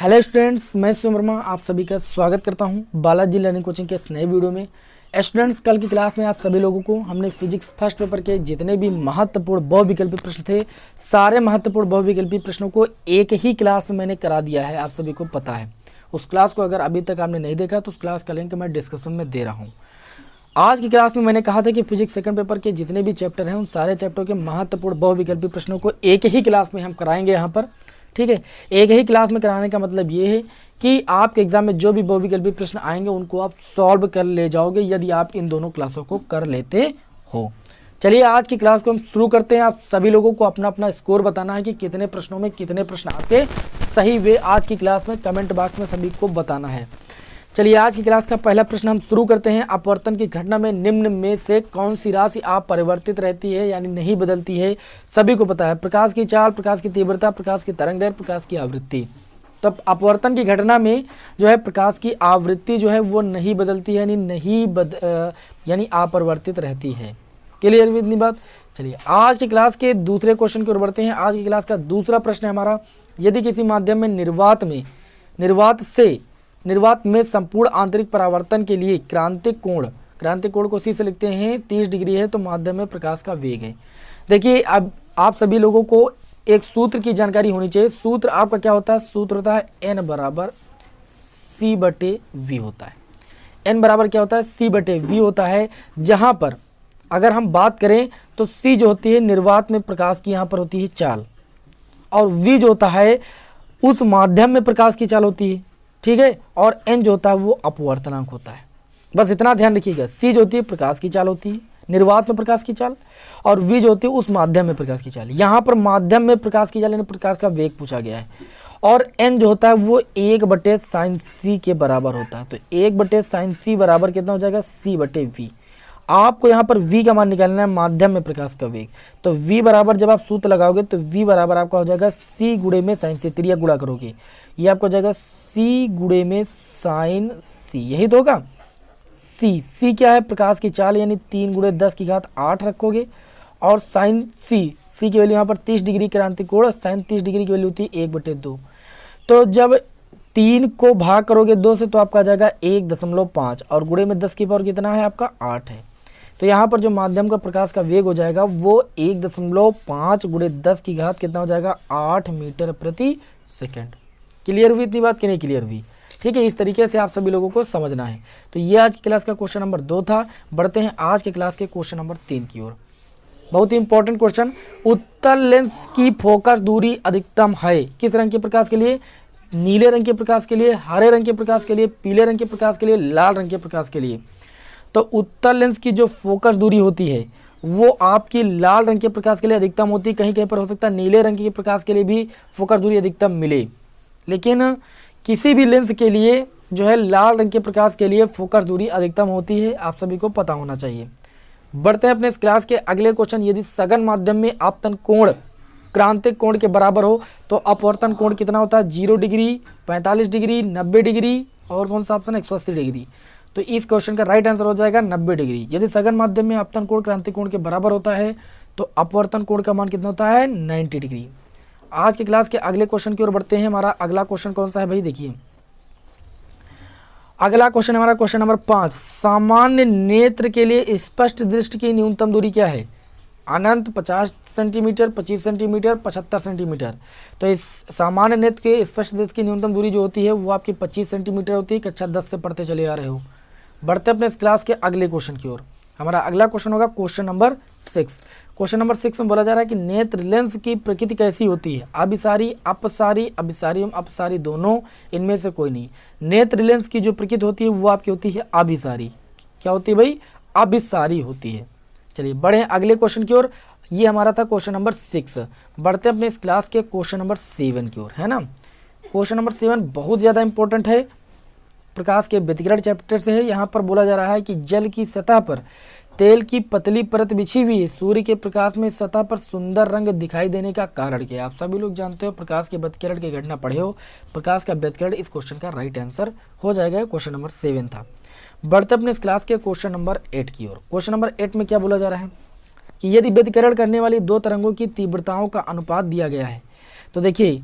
Hello students, मैं सुमन वर्मा आप सभी का स्वागत करता हूं बालाजी लर्निंग कोचिंग के इस नए वीडियो में। स्टूडेंट्स, कल की क्लास में आप सभी लोगों को हमने फिजिक्स फर्स्ट पेपर के जितने भी महत्वपूर्ण बहुविकल्पी प्रश्न थे, सारे महत्वपूर्ण बहुविकल्पी प्रश्नों को एक ही क्लास में मैंने करा दिया है। आप सभी को पता है। उस क्लास को अगर अभी तक आपने नहीं देखा तो उस क्लास का लिंक मैं डिस्क्रिप्शन में दे रहा हूँ। आज की क्लास में मैंने कहा था कि फिजिक्स सेकंड पेपर के जितने भी चैप्टर हैं उन सारे चैप्टर के महत्वपूर्ण बहुविकल्पी प्रश्नों को एक ही क्लास में हम कराएंगे यहाँ पर। ठीक है, एक ही क्लास में कराने का मतलब ये है कि आपके एग्जाम में जो भी बहुविकल्पी प्रश्न आएंगे उनको आप सॉल्व कर ले जाओगे यदि आप इन दोनों क्लासों को कर लेते हो। चलिए आज की क्लास को हम शुरू करते हैं। आप सभी लोगों को अपना अपना स्कोर बताना है कि कितने प्रश्नों में कितने प्रश्न आपके सही हुए। आज की क्लास में कमेंट बॉक्स में सभी को बताना है। चलिए आज की क्लास का पहला प्रश्न हम शुरू करते हैं। अपवर्तन की घटना में निम्न में से कौन सी राशि अपरिवर्तित रहती है यानी नहीं बदलती है? सभी को पता है, प्रकाश की चाल, प्रकाश की तीव्रता, प्रकाश की तरंगदैर्घ्य, प्रकाश की आवृत्ति। तो अपवर्तन की घटना में जो है प्रकाश की आवृत्ति जो है वो नहीं बदलती है यानी अपरिवर्तित रहती है। क्लियर हुई इतनी बात? चलिए आज की क्लास के दूसरे क्वेश्चन की ओर बढ़ते हैं। आज की क्लास का दूसरा प्रश्न है हमारा, यदि किसी माध्यम में निर्वात में संपूर्ण आंतरिक परावर्तन के लिए क्रांतिक कोण को सी से लिखते हैं 30 डिग्री है तो माध्यम में प्रकाश का वेग है। देखिए अब आप सभी लोगों को एक सूत्र की जानकारी होनी चाहिए। सूत्र आपका क्या होता है? सूत्र होता है n बराबर c/v होता है। n बराबर क्या होता है? c/v होता है। जहां पर अगर हम बात करें तो c जो होती है निर्वात में प्रकाश की यहाँ पर होती है चाल, और v जो होता है उस माध्यम में प्रकाश की चाल होती है। ठीक है, और n जो होता है वो अपवर्तनांक होता है। बस इतना ध्यान रखिएगा। c जो होती है प्रकाश की चाल होती है, निर्वात में प्रकाश की चाल, और v जो होती है उस माध्यम में प्रकाश की चाल। यहाँ पर माध्यम में प्रकाश की चाल यानी प्रकाश का वेग पूछा गया है। और n जो होता है वो 1/sin के बराबर होता है। तो 1/sin बराबर कितना हो जाएगा? c/v। आपको यहाँ पर v का मान निकालना है, माध्यम में प्रकाश का वेग। तो v बराबर जब आप सूत्र लगाओगे तो v बराबर आपका हो जाएगा c गुणे में sin c, त्रिया गुणा करोगे, ये आपको हो जाएगा c गुणे में sin c, यही तो होगा। c क्या है? प्रकाश की चाल यानी 3 × 10⁸ रखोगे, और sin c की वैल्यू यहाँ पर 30 डिग्री क्रांतिक कोण, sin 30 डिग्री की वैल्यू होती है 1/2। तो जब 3 को भाग करोगे 2 से तो आपका आ जाएगा 1.5, और गुणे में 10 की पावर कितना है? आपका 8 है। तो यहाँ पर जो माध्यम का प्रकाश का वेग हो जाएगा वो 1.5 × 10⁻³ कितना हो जाएगा? 8 मीटर प्रति सेकेंड। क्लियर हुई इतनी बात कि नहीं क्लियर हुई? ठीक है, इस तरीके से आप सभी लोगों को समझना है। तो ये आज की क्लास का क्वेश्चन नंबर 2 था। बढ़ते हैं आज के क्लास के क्वेश्चन नंबर 3 की ओर। बहुत ही इंपॉर्टेंट क्वेश्चन, उत्तल लेंस की फोकस दूरी अधिकतम है किस रंग के प्रकाश के लिए? नीले रंग के प्रकाश के लिए, हरे रंग के प्रकाश के लिए, पीले रंग के प्रकाश के लिए, लाल रंग के प्रकाश के लिए। तो उत्तल लेंस की जो फोकस दूरी होती है वो आपकी लाल रंग के प्रकाश के लिए अधिकतम होती है। कहीं कहीं पर हो सकता है नीले रंग के प्रकाश के लिए भी फोकस दूरी अधिकतम मिले, लेकिन किसी भी लेंस के लिए जो है लाल रंग के प्रकाश के लिए फोकस दूरी अधिकतम होती है। आप सभी को पता होना चाहिए। बढ़ते हैं अपने इस क्लास के अगले क्वेश्चन। यदि सघन माध्यम में आपतन कोण क्रांतिक कोण के बराबर हो तो अपवर्तन कोण कितना होता है? 0 डिग्री, 45 डिग्री, 90 डिग्री, और कौन सा ऑप्शन है? 180 डिग्री। तो इस क्वेश्चन का राइट आंसर हो जाएगा 90 डिग्री। यदि सघन माध्यम में आपतन कोण क्रांतिक कोण के बराबर होता है तो अपवर्तन कोण का मान कितना होता है? 90 डिग्री। आज की क्लास के अगले क्वेश्चन की ओर बढ़ते हैं। हमारा अगला क्वेश्चन कौन सा है भाई? देखिए अगला क्वेश्चन हमारा क्वेश्चन नंबर 5। सामान्य नेत्र के लिए स्पष्ट दृष्टि की न्यूनतम दूरी क्या है? अनंत 50 सेंटीमीटर, 25 सेंटीमीटर, 75 सेंटीमीटर। तो इस सामान्य नेत्र के स्पष्ट दृष्टि की न्यूनतम दूरी जो होती है वो आपकी 25 सेंटीमीटर होती है। कक्षा 10 से पढ़ते चले आ रहे हो। बढ़ते अपने इस क्लास के अगले क्वेश्चन की ओर। हमारा अगला क्वेश्चन होगा क्वेश्चन नंबर 6। क्वेश्चन नंबर 6 में बोला जा रहा है कि नेत्र लेंस की प्रकृति कैसी होती है? अभिसारी, अपसारी, अभिसारी एवं अपसारी दोनों, इनमें से कोई नहीं। नेत्र लेंस की जो प्रकृति होती है वो आपकी होती है अभिसारी। क्या होती है भाई? अभिसारी होती है। चलिए बढ़े अगले क्वेश्चन की ओर। ये हमारा था क्वेश्चन नंबर 6। बढ़ते अपने इस क्लास के क्वेश्चन नंबर 7 की ओर, है ना। क्वेश्चन नंबर 7 बहुत ज़्यादा इंपॉर्टेंट है, प्रकाश के व्यतिकरण चैप्टर से है। यहाँ पर बोला जा रहा है कि जल की सतह पर तेल की पतली परत बिछी हुई है। सूर्य के प्रकाश में सतह पर सुंदर रंग दिखाई देने का कारण क्या है? आप सभी लोग जानते हो, प्रकाश के व्यतिकरण की घटना पढ़े हो। प्रकाश का व्यतिकरण इस क्वेश्चन का राइट आंसर हो जाएगा। क्वेश्चन नंबर 7 था। बढ़ते अपने इस क्लास के क्वेश्चन नंबर 8 की ओर। क्वेश्चन नंबर 8 में क्या बोला जा रहा है कि यदि व्यतिकरण करने वाली दो तरंगों की तीव्रताओं का अनुपात दिया गया है तो देखिए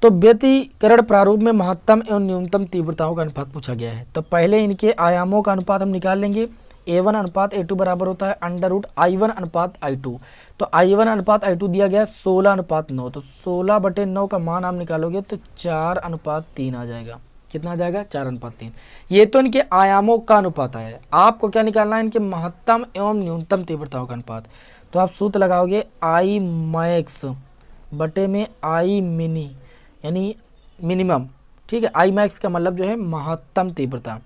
तो व्यतिकरण प्रारूप में महत्तम एवं न्यूनतम तीव्रताओं का अनुपात पूछा गया है। तो पहले इनके आयामों का अनुपात हम निकाल लेंगे। A1 अनुपात A2 बराबर होता है √I1 अनुपात I2। तो I1 अनुपात I2 दिया गया है 16:9। तो 16/9 का मान आप निकालोगे तो 4:3 आ जाएगा। कितना आ जाएगा? 4:3। ये तो इनके आयामों का अनुपात है। आपको क्या निकालना है? इनके महत्तम एवं न्यूनतम तीव्रताओं का अनुपात। तो आप सूत्र लगाओगे I मैक्स बटे में I मिनी यानी मिनिमम। ठीक है, I मैक्स का मतलब जो है महत्तम तीव्रता।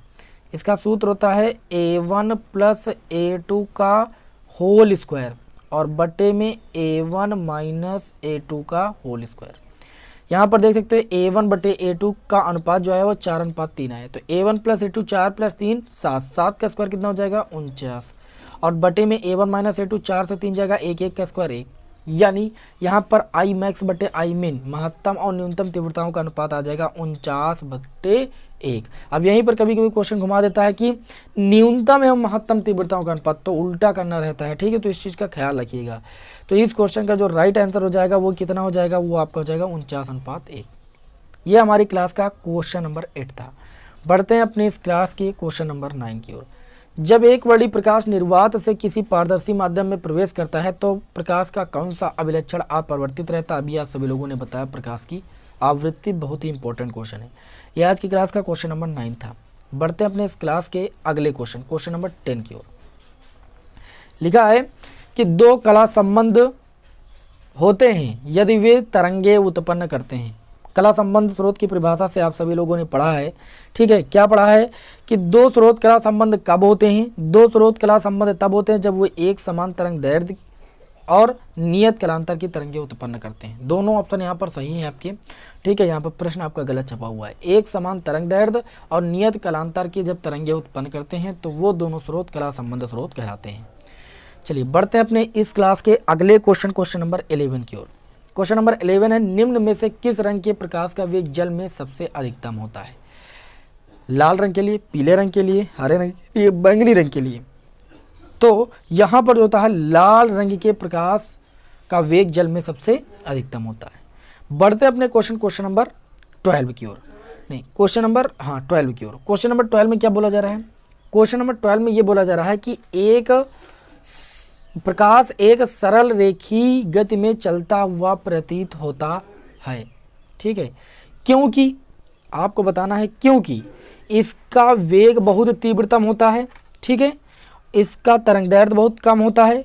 इसका सूत्र होता है A1 + A2 का होल स्क्वायर और बटे में A1 - A2 का होल स्क्वायर। यहाँ पर देख सकते हो A1 बटे A2 का अनुपात जो है वो 4:3 है। तो A1 + A2 4 + 3 7, 7 का स्क्वायर कितना हो जाएगा? 49। और बटे में A1 - A2 4 से 3 जाएगा 1, 1 का स्क्वायर 1। यानी यहाँ पर I मैक्स बटे I मिन महत्तम और न्यूनतम तीव्रताओं का अनुपात आ जाएगा 49/1। अब यहीं पर कभी कभी क्वेश्चन घुमा देता है कि न्यूनतम एवं महत्तम तीव्रताओं का अनुपात, तो उल्टा करना रहता है। ठीक है, तो इस चीज़ का ख्याल रखिएगा। तो इस क्वेश्चन का जो राइट आंसर हो जाएगा वो कितना हो जाएगा? वो आपका हो जाएगा 49/1। ये हमारी क्लास का क्वेश्चन नंबर 8 था। बढ़ते हैं अपने इस क्लास के क्वेश्चन नंबर 9 की ओर। जब एक वर्णी प्रकाश निर्वात से किसी पारदर्शी माध्यम में प्रवेश करता है तो प्रकाश का कौन सा अभिलक्षण अपरिवर्तित रहता है? अभी आप सभी लोगों ने बताया प्रकाश की आवृत्ति। बहुत ही इंपॉर्टेंट क्वेश्चन है। यह आज की क्लास का क्वेश्चन नंबर 9 था। बढ़ते हैं अपने इस क्लास के अगले क्वेश्चन नंबर 10 की ओर। लिखा है कि दो कला संबंध होते हैं यदि वे तरंगे उत्पन्न करते हैं। कला संबंध स्रोत की परिभाषा से आप सभी लोगों ने पढ़ा है। ठीक है, क्या पढ़ा है कि दो स्रोत कला संबंध कब होते हैं? दो स्रोत कला संबंध तब होते हैं जब वो एक समान तरंग दैर्ध्य और नियत कलांतर की तरंगे उत्पन्न करते हैं। दोनों ऑप्शन यहाँ पर सही हैं आपके। ठीक है, यहाँ पर प्रश्न आपका गलत छपा हुआ है। एक समान तरंग दैर्ध्य और नियत कलांतर की जब तरंगे उत्पन्न करते हैं तो वो दोनों स्रोत कला संबंध स्रोत कहलाते हैं। चलिए बढ़ते हैं अपने इस क्लास के अगले क्वेश्चन नंबर 11 की ओर। क्वेश्चन नंबर 11 है, निम्न में से किस रंग के प्रकाश का वेग जल में सबसे अधिकतम होता है? लाल रंग के लिए, पीले रंग के लिए, हरे रंग के लिए, बैंगनी रंग के लिए। तो यहाँ पर जो होता है लाल रंग के प्रकाश का वेग जल में सबसे अधिकतम होता है। बढ़ते अपने क्वेश्चन नंबर 12 की ओर। नहीं, क्वेश्चन 12 की ओर। क्वेश्चन नंबर 12 में क्या बोला जा रहा है? क्वेश्चन नंबर 12 में ये बोला जा रहा है कि एक प्रकाश एक सरल रेखीय गति में चलता हुआ प्रतीत होता है। ठीक है, क्योंकि आपको बताना है क्योंकि इसका वेग बहुत तीव्रतम होता है। ठीक है, इसका तरंगदैर्ध्य बहुत कम होता है,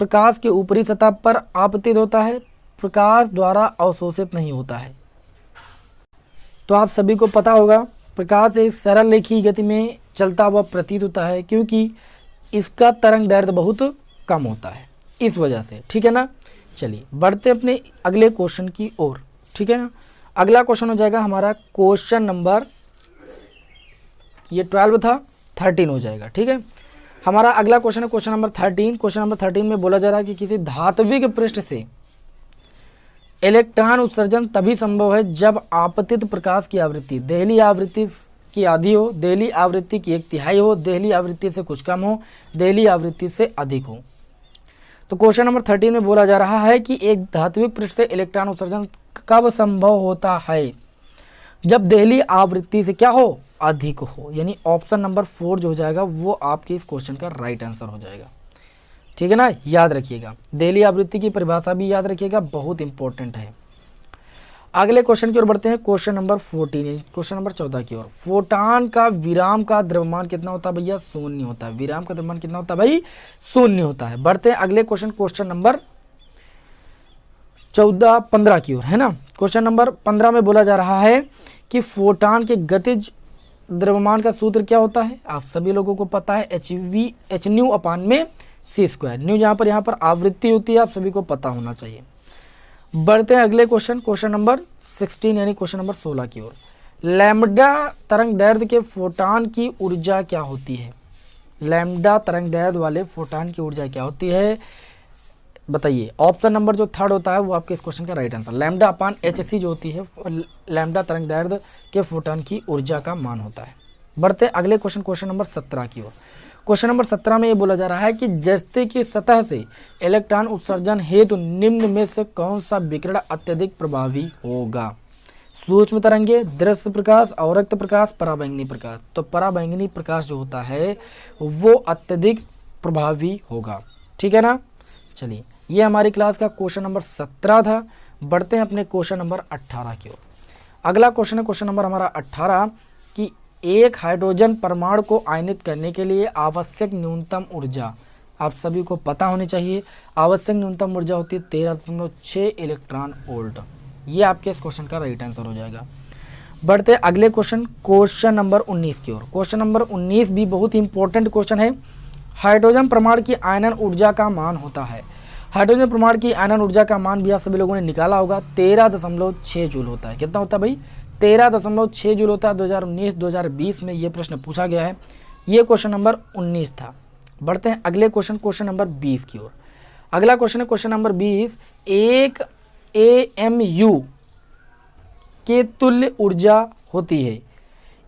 प्रकाश के ऊपरी सतह पर आपतित होता है, प्रकाश द्वारा अवशोषित नहीं होता है। तो आप सभी को पता होगा प्रकाश एक सरल रेखीय गति में चलता हुआ प्रतीत होता है क्योंकि इसका तरंगदैर्ध्य बहुत कम होता है, इस वजह से। ठीक है ना। चलिए बढ़ते अपने अगले क्वेश्चन की ओर। ठीक है ना, अगला क्वेश्चन हो जाएगा हमारा क्वेश्चन नंबर, ये 12 था, 13 हो जाएगा। ठीक है, हमारा अगला क्वेश्चन है क्वेश्चन नंबर 13। क्वेश्चन नंबर 13 में बोला जा रहा है कि किसी धात्विक पृष्ठ से इलेक्ट्रॉन उत्सर्जन तभी संभव है जब आपतित प्रकाश की आवृत्ति देहली आवृत्ति की आधी हो, देहली आवृत्ति की 1/3 हो, देहली आवृत्ति से कुछ कम हो, देहली आवृत्ति से अधिक हो। तो क्वेश्चन नंबर 13 में बोला जा रहा है कि एक धात्विक पृष्ठ से इलेक्ट्रॉन उत्सर्जन कब संभव होता है? जब देहली आवृत्ति से क्या हो? अधिक हो। यानी ऑप्शन नंबर 4 जो हो जाएगा वो आपके इस क्वेश्चन का राइट आंसर हो जाएगा। ठीक है ना, याद रखिएगा। देहली आवृत्ति की परिभाषा भी याद रखिएगा, बहुत इंपॉर्टेंट है। अगले क्वेश्चन की ओर बढ़ते हैं, क्वेश्चन नंबर 14, क्वेश्चन नंबर 14 की ओर। फोटॉन का विराम का द्रव्यमान कितना होता है भैया? 0 होता है। विराम का द्रव्यमान कितना होता है भाई? 0 होता है। बढ़ते हैं अगले क्वेश्चन नंबर 15 की ओर, है ना। क्वेश्चन नंबर 15 में बोला जा रहा है कि फोटॉन के गतिज द्रव्यमान का सूत्र क्या होता है? आप सभी लोगों को पता है, hν/c²। न्यू यहाँ पर आवृत्ति होती है, आप सभी को पता होना चाहिए। बढ़ते हैं अगले क्वेश्चन नंबर 16 यानी क्वेश्चन नंबर 16 की ओर। लैम्डा तरंग दैर्ध्य के फोटॉन की ऊर्जा क्या होती है? लैम्डा तरंग दैर्ध्य वाले फोटॉन की ऊर्जा क्या होती है बताइए। ऑप्शन नंबर जो 3 होता है वो आपके इस क्वेश्चन का राइट आंसर। λ/hc जो होती है लैम्डा तरंग दैर्ध्य के फोटॉन की ऊर्जा का मान होता है। बढ़ते अगले क्वेश्चन नंबर 17 की ओर। क्वेश्चन नंबर 17 में ये बोला जा रहा है कि जस्ते की सतह से इलेक्ट्रॉन उत्सर्जन हेतु निम्न में से कौन सा विकिरण अत्यधिक प्रभावी होगा? सूक्ष्म तरंगे, दृश्य प्रकाश, अवरक्त प्रकाश, पराबैंगनी प्रकाश। तो पराबैंगनी प्रकाश जो होता है वो अत्यधिक प्रभावी होगा, ठीक है ना। चलिए, ये हमारी क्लास का क्वेश्चन नंबर 17 था। बढ़ते हैं अपने क्वेश्चन नंबर 18 की ओर। अगला क्वेश्चन है क्वेश्चन नंबर हमारा 18 कि एक हाइड्रोजन परमाणु को आयनित करने के लिए आवश्यक न्यूनतम ऊर्जा आप सभी को पता होनी चाहिए। आवश्यक न्यूनतम ऊर्जा होती है 13.6 इलेक्ट्रॉन वोल्ट। ये आपके इस क्वेश्चन का राइट आंसर हो जाएगा। बढ़ते अगले क्वेश्चन नंबर 19 की ओर। क्वेश्चन नंबर 19 भी बहुत ही इंपॉर्टेंट क्वेश्चन है। हाइड्रोजन परमाणु की आयनन ऊर्जा का मान होता है। हाइड्रोजन परमाणु की आयनन ऊर्जा का मान भी आप सभी लोगों ने निकाला होगा, 13.6 जूल होता है। कितना होता है भाई? 13.6 जूल होता है। 2019-2020 में ये प्रश्न पूछा गया है। ये क्वेश्चन नंबर 19 था। बढ़ते हैं अगले क्वेश्चन नंबर 20 की ओर। अगला क्वेश्चन है क्वेश्चन नंबर 20। एक AMU के तुल्य ऊर्जा होती है।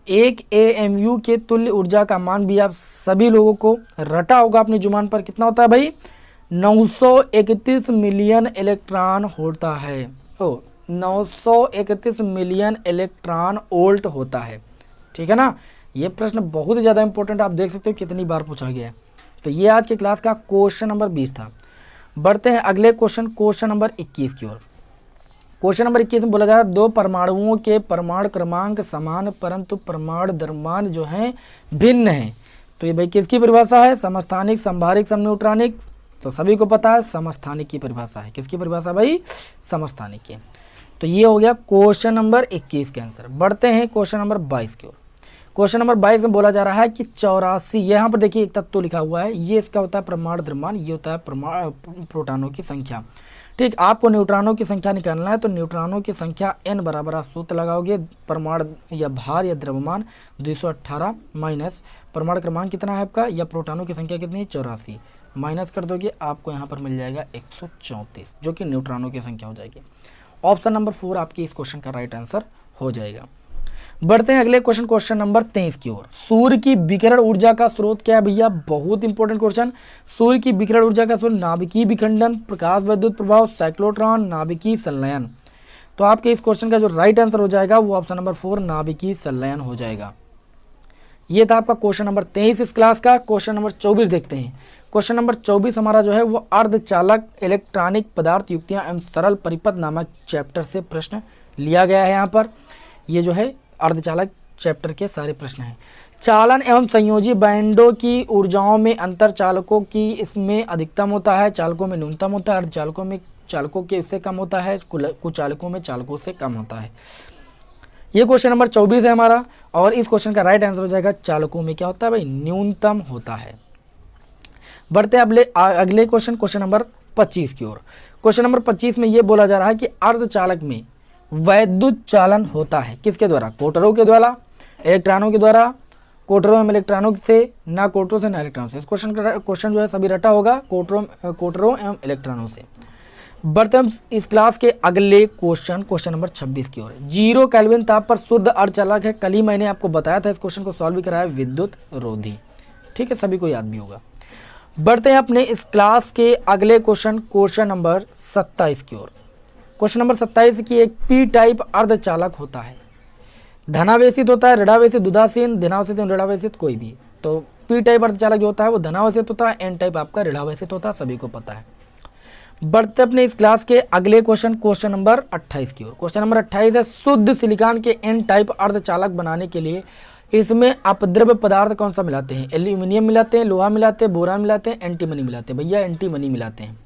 एक AMU के तुल्य ऊर्जा का मान भी आप सभी लोगों को रटा होगा अपनी जुबान पर। कितना होता है भाई? 931 मिलियन इलेक्ट्रॉन होता है। 931 मिलियन इलेक्ट्रॉन वोल्ट होता है, ठीक है ना। ये प्रश्न बहुत ही ज़्यादा इंपॉर्टेंट, आप देख सकते हो कितनी बार पूछा गया है। तो ये आज की क्लास का क्वेश्चन नंबर 20 था। बढ़ते हैं अगले क्वेश्चन नंबर 21 की ओर। क्वेश्चन नंबर 21 में बोला जा रहा है दो परमाणुओं के परमाणु क्रमांक समान परंतु परमाणु द्रव्यमान जो हैं भिन्न हैं। तो ये भाई किसकी परिभाषा है? समस्थानिक, संभारिक, समन्यूट्रॉनिक। तो सभी को पता है समस्थानिक की परिभाषा है। किसकी परिभाषा भाई? समस्थानिक की। तो ये हो गया क्वेश्चन नंबर 21 के आंसर। बढ़ते हैं क्वेश्चन नंबर 22 की ओर। क्वेश्चन नंबर 22 में बोला जा रहा है कि 84, यहाँ पर देखिए एक तत्व लिखा हुआ है, ये इसका होता है परमाणु द्रव्यमान, ये होता है प्रोटॉनों की संख्या। ठीक, आपको न्यूट्रॉनों की संख्या निकालना है। तो न्यूट्रॉनों की संख्या n बराबर आप सूत्र लगाओगे, परमाणु या भार या द्रव्यमान 218 माइनस परमाणु क्रमांक कितना है आपका, या प्रोटॉनों की संख्या कितनी है? 84 माइनस कर दोगे, आपको यहाँ पर मिल जाएगा 134, जो कि न्यूट्रॉनों की संख्या हो जाएगी। ऑप्शन नंबर 4 आपकी इस क्वेश्चन का राइट आंसर हो जाएगा। बढ़ते हैं अगले क्वेश्चन नंबर 23 की ओर। सूर्य की विकिरण ऊर्जा का स्रोत क्या है भैया? बहुत इंपॉर्टेंट क्वेश्चन। सूर्य की विकिरण ऊर्जा का स्रोत नाभिकीय विखंडन, प्रकाश विद्युत प्रभाव, साइक्लोट्रॉन, नाभिकीय संलयन। तो आपके इस क्वेश्चन का जो राइट आंसर हो जाएगा वो ऑप्शन नंबर 4 नाभिकीय संलयन हो जाएगा। ये था आपका क्वेश्चन नंबर 23 इस क्लास का। क्वेश्चन नंबर 24 देखते हैं। क्वेश्चन नंबर 24 हमारा जो है वो अर्धचालक इलेक्ट्रॉनिक पदार्थ युक्तियां एवं सरल परिपथ नामक चैप्टर से प्रश्न लिया गया है। यहाँ पर ये जो है अर्धचालक चैप्टर के सारे प्रश्न हैं। चालन एवं संयोजी बैंडों की ऊर्जाओं में अंतर चालकों की इसमें अधिकतम होता है, चालकों में न्यूनतम होता है। अर्धचालकों में चालकों के इससे कम होता है, कुछ चालकों में चालकों से कम होता है। ये क्वेश्चन नंबर 24 है हमारा, और इस क्वेश्चन का राइट आंसर हो जाएगा चालकों में क्या होता है भाई? न्यूनतम होता है। बढ़ते अगले क्वेश्चन नंबर 25 की ओर। क्वेश्चन नंबर 25 में ये बोला जा रहा है कि अर्धचालक में वैद्युत चालन होता है किसके द्वारा? कोटरों के द्वारा, इलेक्ट्रॉनों के द्वारा। कोटरों एवं इलेक्ट्रॉनों से, ना कोटरों से ना इलेक्ट्रॉनों से। इस क्वेश्चन जो है सभी रटा होगा कोटरों एवं इलेक्ट्रॉनों से। बढ़ते हम इस क्लास के अगले क्वेश्चन नंबर 26 की ओर। 0 केल्विन ताप पर शुद्ध अर्धचालक है। कल ही मैंने आपको बताया था, इस क्वेश्चन को सॉल्व भी कराया, विद्युत रोधी। ठीक है, सभी को याद भी होगा। बढ़ते हैं अपने इस क्लास के अगले क्वेश्चन नंबर 27 की ओर। क्वेश्चन नंबर 27 की एक पी टाइप अर्धचालक होता है। धनावेशित होता है, ऋणावेशित, उदासीन, धनावेशित, ऋणावेशित, कोई भी। तो पी टाइप अर्धचालक जो होता है वो धनावेशित होता है, एन टाइप आपका ऋणावेशित होता है, सभी को पता है। बढ़ते अपने इस क्लास के अगले क्वेश्चन नंबर 28 की ओर। क्वेश्चन नंबर 28 है शुद्ध सिलिकॉन के एन टाइप अर्धचालक बनाने के लिए इसमें अपद्रव्य पदार्थ कौन सा मिलाते हैं? एल्यूमिनियम मिलाते हैं, लोहा मिलाते हैं, बोरान मिलाते हैं, एंटीमनी मिलाते हैं। भैया एंटीमनी मिलाते हैं।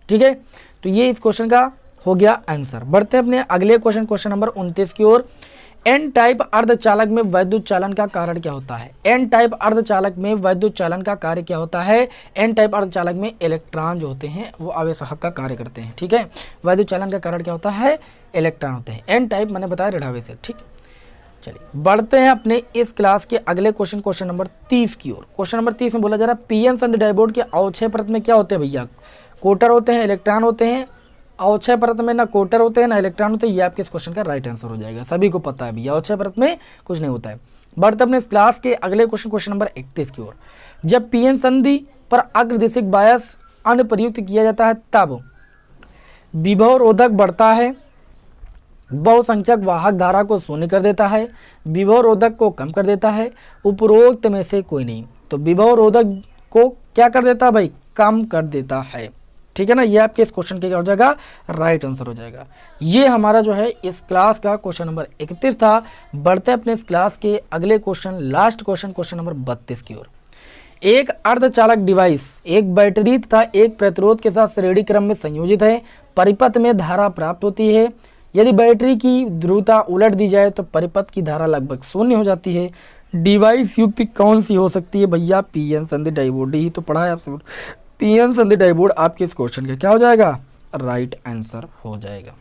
ठीक है, तो ये इस क्वेश्चन का हो गया आंसर। बढ़ते हैं अपने अगले क्वेश्चन नंबर 29 की ओर। एन टाइप अर्धचालक में वैद्युत चालन का कारण क्या होता है? एन टाइप अर्धचालक में वैद्युत चालन का कार्य क्या होता है? एन टाइप अर्धचालक में इलेक्ट्रॉन जो होते हैं वो आवेशक का कार्य करते हैं। ठीक है, वैद्युत चालन का कारण क्या होता है? इलेक्ट्रॉन होते हैं। एन टाइप मैंने बताया ऋणावेशित। ठीक, चलिए बढ़ते हैं अपने इस क्लास के अगले क्वेश्चन नंबर 30 की ओर। क्वेश्चन नंबर 30 में बोला जा रहा है पीएन संधि डायबोर्ड के अवक्षय परत में क्या होते हैं भैया? कोटर होते हैं, इलेक्ट्रॉन होते हैं। अवक्षय परत में ना कोटर होते हैं ना इलेक्ट्रॉन होते हैं। ये आपके इस क्वेश्चन का राइट आंसर हो जाएगा, सभी को पता है भैया अवक्षय परत में कुछ नहीं होता है। बढ़ते अपने इस क्लास के अगले क्वेश्चन नंबर 31 की ओर। जब पीएन संधि पर अग्रदिशिक बायस अनुप्रयुक्त किया जाता है तब विभव रोधक बढ़ता है, बहुसंख्यक वाहक धारा को शून्य कर देता है, विभव रोधक को कम कर देता है, उपरोक्त में से कोई नहीं। तो विभव रोधक को क्या कर देता है भाई, कम कर देता है। ठीक है ना, ये आपके इस क्वेश्चन के क्या हो जाएगा, राइट आंसर हो जाएगा। ये हमारा जो है इस क्लास का क्वेश्चन नंबर 31 था। बढ़ते हैं अपने इस क्लास के अगले question, last question, question number 32 की ओर। एक अर्धचालक डिवाइस एक बैटरी तथा एक प्रतिरोध के साथ श्रेणी क्रम में संयोजित है, परिपथ में धारा प्राप्त होती है। यदि बैटरी की ध्रुवता उलट दी जाए तो परिपथ की धारा लगभग शून्य हो जाती है। डिवाइस युक्ति कौन सी हो सकती है भैया, पीएन संधि डायोड ही तो पढ़ा है आपसे। पीएन संधि डायोड आपके इस क्वेश्चन का क्या हो जाएगा, राइट आंसर हो जाएगा।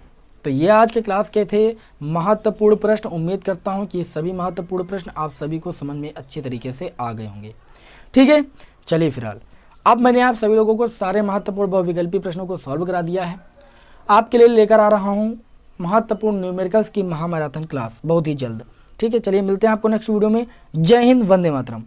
तो ये आज के क्लास के थे महत्वपूर्ण प्रश्न। उम्मीद करता हूँ कि सभी महत्वपूर्ण प्रश्न आप सभी को समझ में अच्छे तरीके से आ गए होंगे। ठीक है, चलिए फिलहाल अब मैंने आप सभी लोगों को सारे महत्वपूर्ण बहुविकल्पी प्रश्नों को सॉल्व करा दिया है। आपके लिए लेकर आ रहा हूँ महत्वपूर्ण न्यूमेरिकल्स की महामैराथन क्लास बहुत ही जल्द। ठीक है, चलिए मिलते हैं आपको नेक्स्ट वीडियो में। जय हिंद, वंदे मातरम।